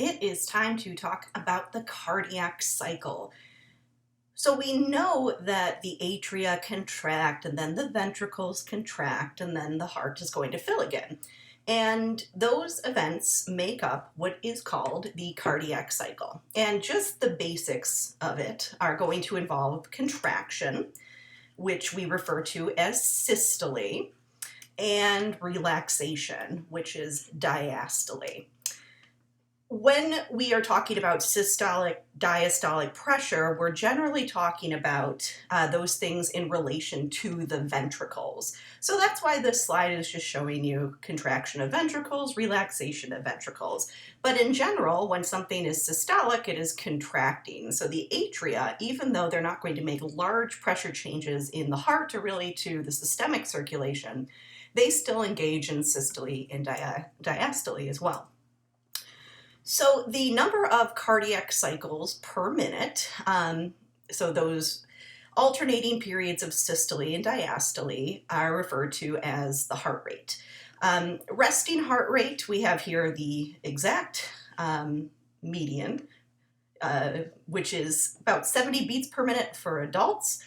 it is time to talk about the cardiac cycle. So we know that the atria contract and then the ventricles contract and then the heart is going to fill again. And those events make up what is called the cardiac cycle. And just the basics of it are going to involve contraction, which we refer to as systole, and relaxation, which is diastole. When we are talking about systolic, diastolic pressure, we're generally talking about those things in relation to the ventricles. So that's why this slide is just showing you contraction of ventricles, relaxation of ventricles. But in general, when something is systolic, it is contracting. So the atria, even though they're not going to make large pressure changes in the heart or really to the systemic circulation, they still engage in systole and diastole as well. So the number of cardiac cycles per minute, so those alternating periods of systole and diastole are referred to as the heart rate. Resting heart rate, we have here the exact median, which is about 70 beats per minute for adults.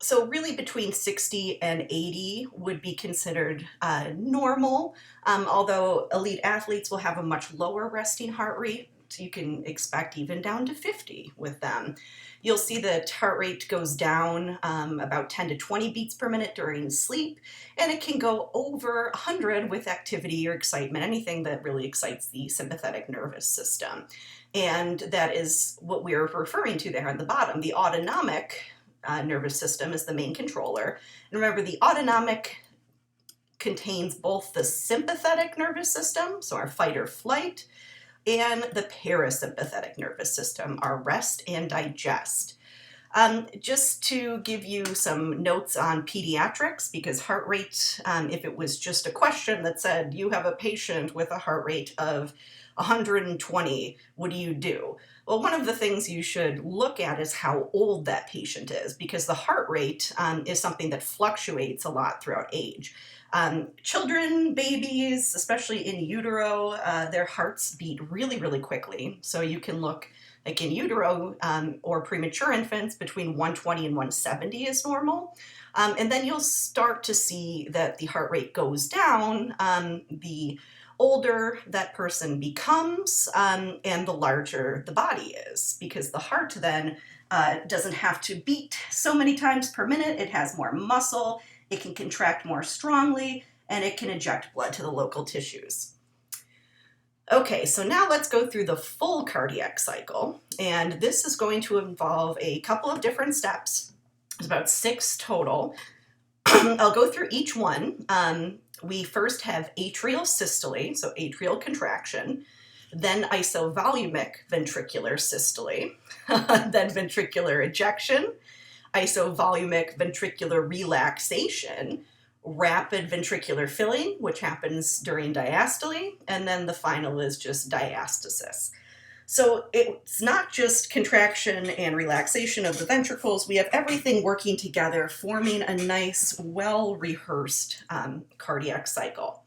So really between 60 and 80 would be considered normal, although elite athletes will have a much lower resting heart rate. So you can expect even down to 50 with them. You'll see the heart rate goes down about 10 to 20 beats per minute during sleep, and it can go over 100 with activity or excitement, anything that really excites the sympathetic nervous system. And that is what we're referring to there on the bottom. The autonomic nervous system is the main controller. And remember, the autonomic contains both the sympathetic nervous system, so our fight or flight, and the parasympathetic nervous system, our rest and digest. Just to give you some notes on pediatrics, because heart rate, if it was just a question that said, you have a patient with a heart rate of 120, what do you do? Well, one of the things you should look at is how old that patient is, because the heart rate is something that fluctuates a lot throughout age. Children, babies, especially in utero, their hearts beat really, really quickly. So you can look like in utero or premature infants, between 120 and 170 is normal. And then you'll start to see that the heart rate goes down the older that person becomes and the larger the body is, because the heart then doesn't have to beat so many times per minute. It has more muscle, it can contract more strongly, and it can eject blood to the local tissues. Okay, so now let's go through the full cardiac cycle, and this is going to involve a couple of different steps. There's about 6 total. I'll go through each one. We first have atrial systole, so atrial contraction, then isovolumic ventricular systole, then ventricular ejection, isovolumic ventricular relaxation, rapid ventricular filling, which happens during diastole, and then the final is just diastasis. So it's not just contraction and relaxation of the ventricles. We have everything working together, forming a nice, well-rehearsed cardiac cycle.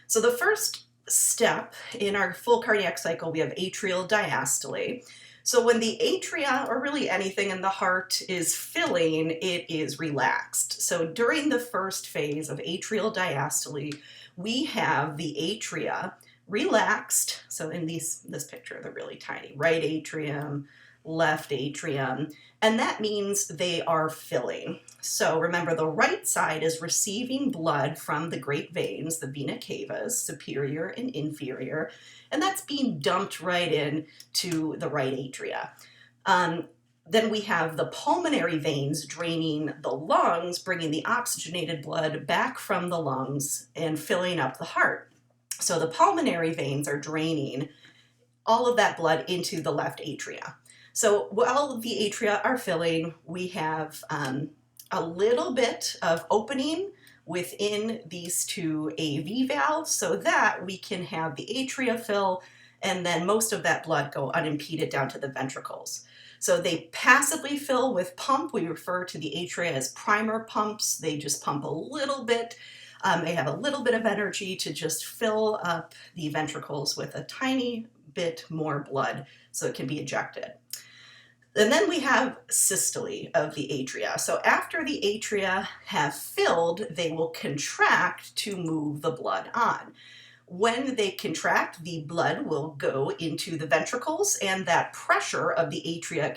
So the first step in our full cardiac cycle, we have atrial diastole. So when the atria, or really anything in the heart, is filling, it is relaxed. So during the first phase of atrial diastole, we have the atria relaxed. So in this picture, they're really tiny. Right atrium, left atrium, and that means they are filling. So remember, the right side is receiving blood from the great veins, the vena cavas, superior and inferior, and that's being dumped right in to the right atria. Then we have the pulmonary veins draining the lungs, bringing the oxygenated blood back from the lungs and filling up the heart. So the pulmonary veins are draining all of that blood into the left atria. So while the atria are filling, we have a little bit of opening within these 2 AV valves so that we can have the atria fill and then most of that blood go unimpeded down to the ventricles. So they passively fill with pump. We refer to the atria as primer pumps. They just pump a little bit They have a little bit of energy to just fill up the ventricles with a tiny bit more blood so it can be ejected. And then we have systole of the atria. So after the atria have filled, they will contract to move the blood on. When they contract, the blood will go into the ventricles, and that pressure of the atria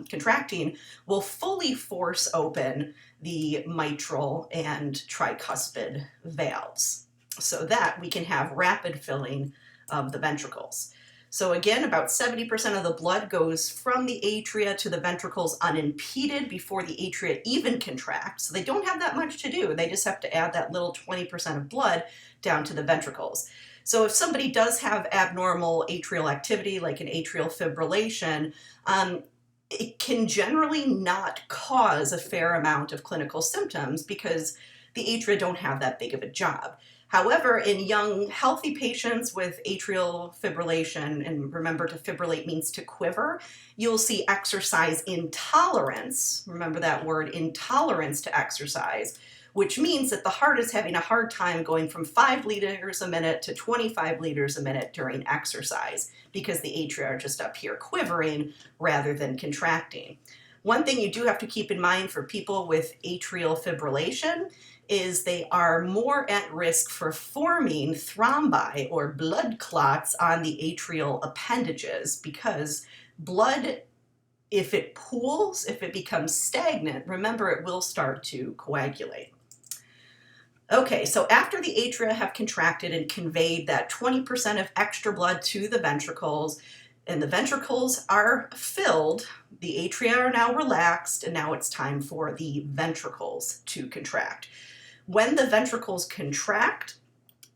contracting will fully force open the mitral and tricuspid valves so that we can have rapid filling of the ventricles. So again, about 70% of the blood goes from the atria to the ventricles unimpeded before the atria even contract. So they don't have that much to do. They just have to add that little 20% of blood down to the ventricles. So if somebody does have abnormal atrial activity, like an atrial fibrillation, it can generally not cause a fair amount of clinical symptoms because the atria don't have that big of a job. However, in young, healthy patients with atrial fibrillation, and remember to fibrillate means to quiver, you'll see exercise intolerance. Remember that word, intolerance to exercise, which means that the heart is having a hard time going from 5 liters a minute to 25 liters a minute during exercise because the atria are just up here quivering rather than contracting. One thing you do have to keep in mind for people with atrial fibrillation is they are more at risk for forming thrombi or blood clots on the atrial appendages because blood, if it pools, if it becomes stagnant, remember it will start to coagulate. Okay, so after the atria have contracted and conveyed that 20% of extra blood to the ventricles, and the ventricles are filled, the atria are now relaxed, and now it's time for the ventricles to contract. When the ventricles contract,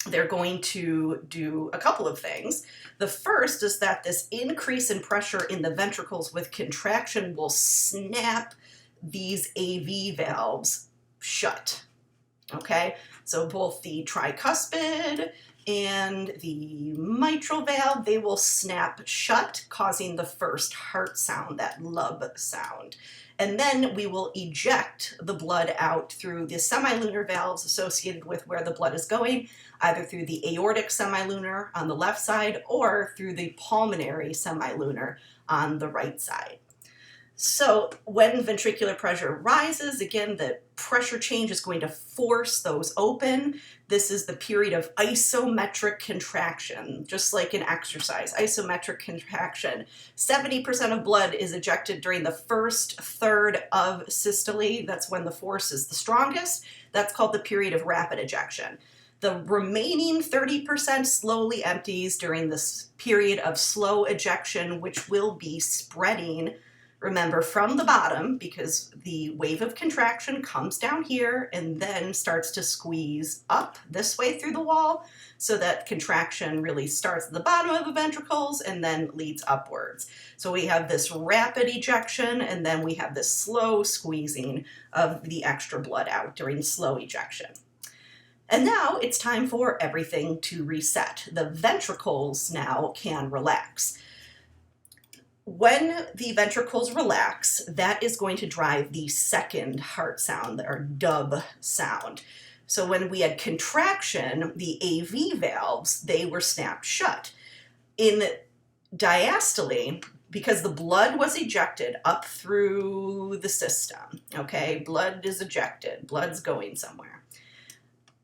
they're going to do a couple of things. The first is that this increase in pressure in the ventricles with contraction will snap these AV valves shut. Okay, so both the tricuspid and the mitral valve, they will snap shut, causing the first heart sound, that lub sound. And then we will eject the blood out through the semilunar valves associated with where the blood is going, either through the aortic semilunar on the left side or through the pulmonary semilunar on the right side. So when ventricular pressure rises, again, the pressure change is going to force those open. This is the period of isometric contraction, just like in exercise. Isometric contraction. 70% of blood is ejected during the first third of systole. That's when the force is the strongest. That's called the period of rapid ejection. The remaining 30% slowly empties during this period of slow ejection, which will be spreading, remember, from the bottom, because the wave of contraction comes down here and then starts to squeeze up this way through the wall, so that contraction really starts at the bottom of the ventricles and then leads upwards. So we have this rapid ejection, and then we have this slow squeezing of the extra blood out during slow ejection. And now it's time for everything to reset. The ventricles now can relax. When the ventricles relax, that is going to drive the second heart sound, or dub sound. So when we had contraction, the AV valves, they were snapped shut. In diastole, because the blood was ejected up through the system, okay, blood is ejected, blood's going somewhere.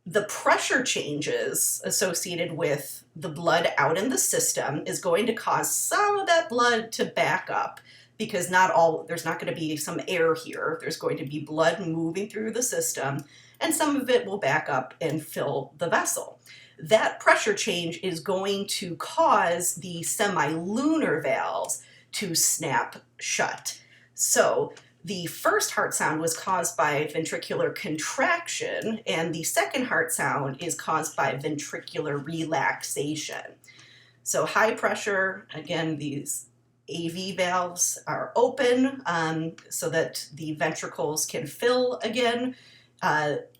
The pressure changes associated with the blood out in the system is going to cause some of that blood to back up, because there's not going to be some air here. There's going to be blood moving through the system, and some of it will back up and fill the vessel. That pressure change is going to cause the semilunar valves to snap shut. So the first heart sound was caused by ventricular contraction, and the second heart sound is caused by ventricular relaxation. So high pressure, again, these AV valves are open so that the ventricles can fill again.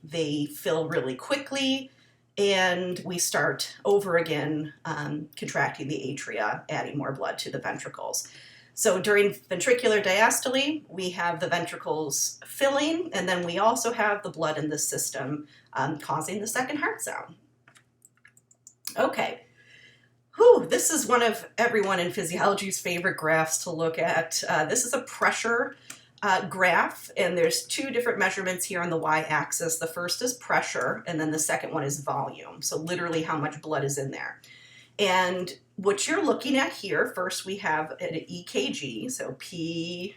They fill really quickly, and we start over again contracting the atria, adding more blood to the ventricles. So during ventricular diastole, we have the ventricles filling, and then we also have the blood in the system causing the second heart sound. Okay. Whew, this is one of everyone in physiology's favorite graphs to look at. This is a pressure graph, and there's two different measurements here on the y-axis. The first is pressure, and then the second one is volume, so literally how much blood is in there. And what you're looking at here, first we have an EKG, so P,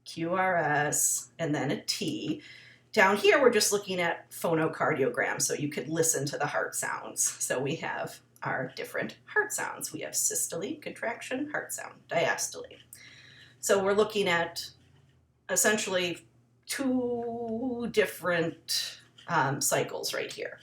QRS, and then a T. Down here, we're just looking at phonocardiogram, so you could listen to the heart sounds. So we have our different heart sounds. We have systole, contraction, heart sound, diastole. So we're looking at essentially two different cycles right here.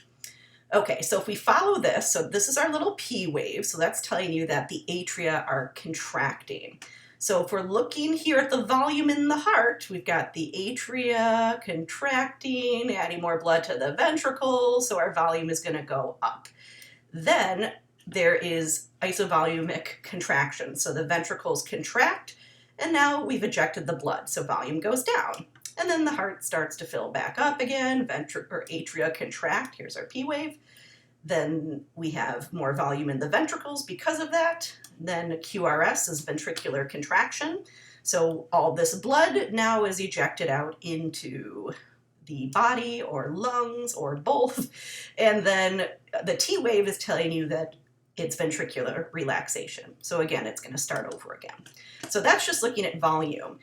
Okay, so if we follow this, so this is our little P wave, so that's telling you that the atria are contracting. So if we're looking here at the volume in the heart, we've got the atria contracting, adding more blood to the ventricles, so our volume is going to go up. Then there is isovolumic contraction, so the ventricles contract, and now we've ejected the blood, so volume goes down. And then the heart starts to fill back up again, atria contract, here's our P wave. Then we have more volume in the ventricles because of that. Then QRS is ventricular contraction. So all this blood now is ejected out into the body or lungs or both. And then the T wave is telling you that it's ventricular relaxation. So again, it's going to start over again. So that's just looking at volume.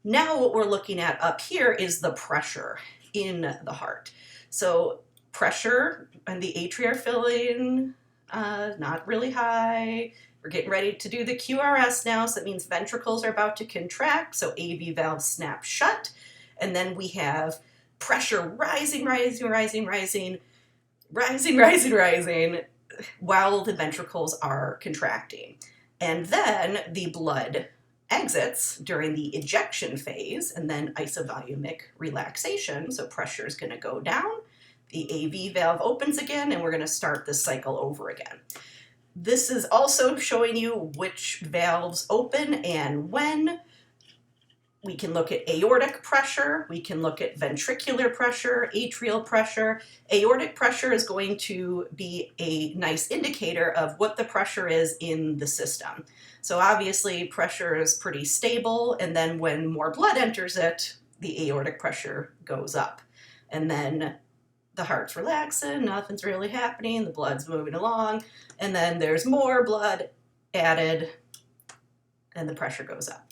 Now what we're looking at up here is the pressure in the heart. So pressure and the atria are filling, not really high. We're getting ready to do the QRS now, so that means ventricles are about to contract, so AV valves snap shut. And then we have pressure rising, rising, rising, rising, rising, rising, rising, while the ventricles are contracting. And then the blood exits during the ejection phase, and then isovolumic relaxation, so pressure is going to go down, the AV valve opens again, and we're going to start this cycle over again. This is also showing you which valves open and when. We can look at aortic pressure, we can look at ventricular pressure, atrial pressure. Aortic pressure is going to be a nice indicator of what the pressure is in the system. So obviously pressure is pretty stable, and then when more blood enters it, the aortic pressure goes up. And then the heart's relaxing, nothing's really happening, the blood's moving along, and then there's more blood added, and the pressure goes up.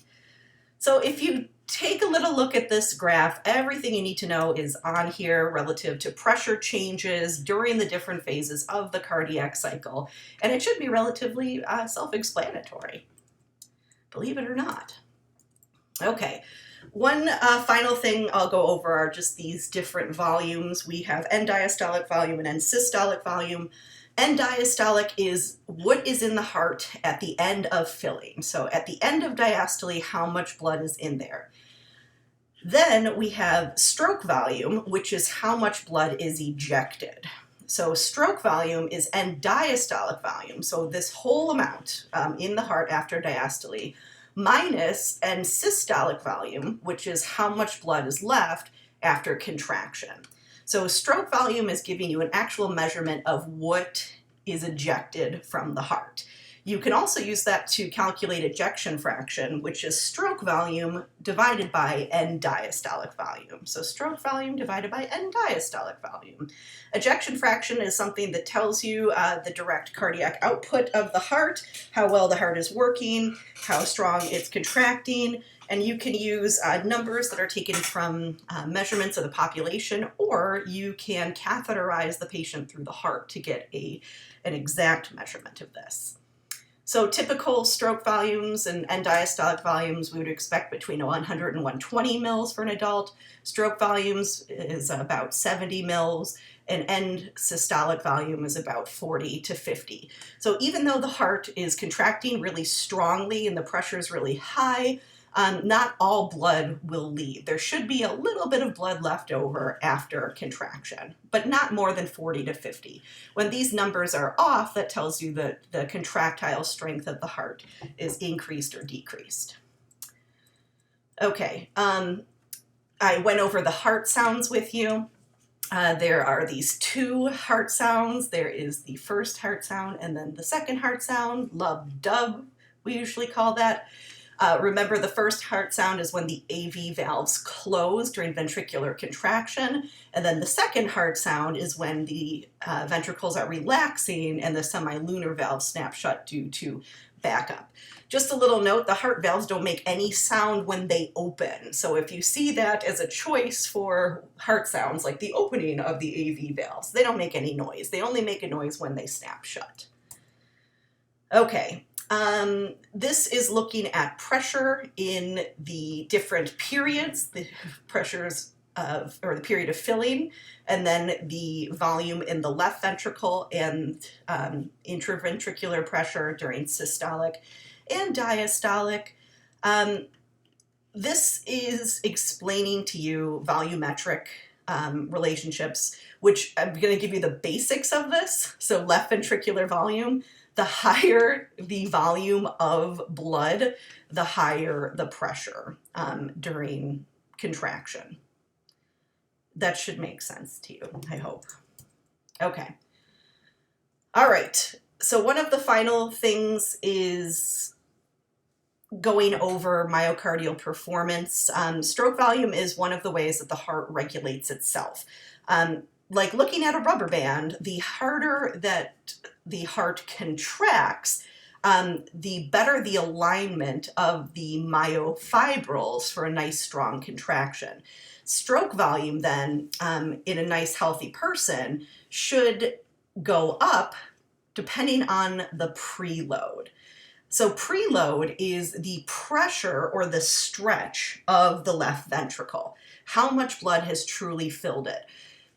So if you take a little look at this graph, everything you need to know is on here relative to pressure changes during the different phases of the cardiac cycle, and it should be relatively self-explanatory, believe it or not. Okay, one final thing I'll go over are just these different volumes. We have end diastolic volume and end systolic volume. End diastolic is what is in the heart at the end of filling. So at the end of diastole, how much blood is in there. Then we have stroke volume, which is how much blood is ejected. So stroke volume is end diastolic volume, so this whole amount in the heart after diastole, minus end systolic volume, which is how much blood is left after contraction. So stroke volume is giving you an actual measurement of what is ejected from the heart. You can also use that to calculate ejection fraction, which is stroke volume divided by end diastolic volume. So stroke volume divided by end diastolic volume. Ejection fraction is something that tells you the direct cardiac output of the heart, how well the heart is working, how strong it's contracting, and you can use numbers that are taken from measurements of the population, or you can catheterize the patient through the heart to get an exact measurement of this. So typical stroke volumes and end diastolic volumes, we would expect between 100 and 120 mils for an adult. Stroke volumes is about 70 mils, and end systolic volume is about 40 to 50. So even though the heart is contracting really strongly and the pressure is really high, not all blood will leave. There should be a little bit of blood left over after contraction, but not more than 40 to 50. When these numbers are off, that tells you that the contractile strength of the heart is increased or decreased. Okay, I went over the heart sounds with you. There are these two heart sounds. There is the first heart sound and then the second heart sound, lub dub, we usually call that. Remember, the first heart sound is when the AV valves close during ventricular contraction, and then the second heart sound is when the ventricles are relaxing and the semilunar valves snap shut due to backup. Just a little note, the heart valves don't make any sound when they open. So if you see that as a choice for heart sounds, like the opening of the AV valves, they don't make any noise. They only make a noise when they snap shut. Okay, this is looking at pressure in the different periods, the pressures of, or the period of filling, and then the volume in the left ventricle and intraventricular pressure during systolic and diastolic. This is explaining to you volumetric relationships, which I'm going to give you the basics of this. So left ventricular volume, the higher the volume of blood, the higher the pressure during contraction. That should make sense to you, I hope. Okay. All right. So one of the final things is going over myocardial performance. Stroke volume is one of the ways that the heart regulates itself. Like looking at a rubber band, the harder that the heart contracts, the better the alignment of the myofibrils for a nice strong contraction. Stroke volume then, in a nice healthy person, should go up depending on the preload. So preload is the pressure or the stretch of the left ventricle, how much blood has truly filled it.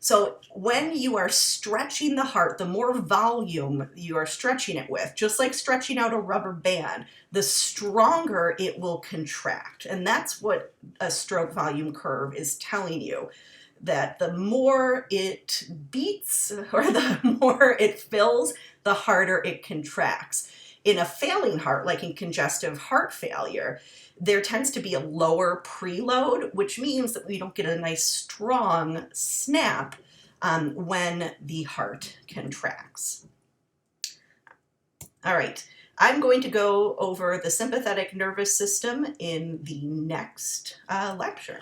So when you are stretching the heart, the more volume you are stretching it with, just like stretching out a rubber band, the stronger it will contract. And that's what a stroke volume curve is telling you, that the more it beats or the more it fills, the harder it contracts. In a failing heart, like in congestive heart failure, there tends to be a lower preload, which means that we don't get a nice strong snap when the heart contracts. All right, I'm going to go over the sympathetic nervous system in the next lecture.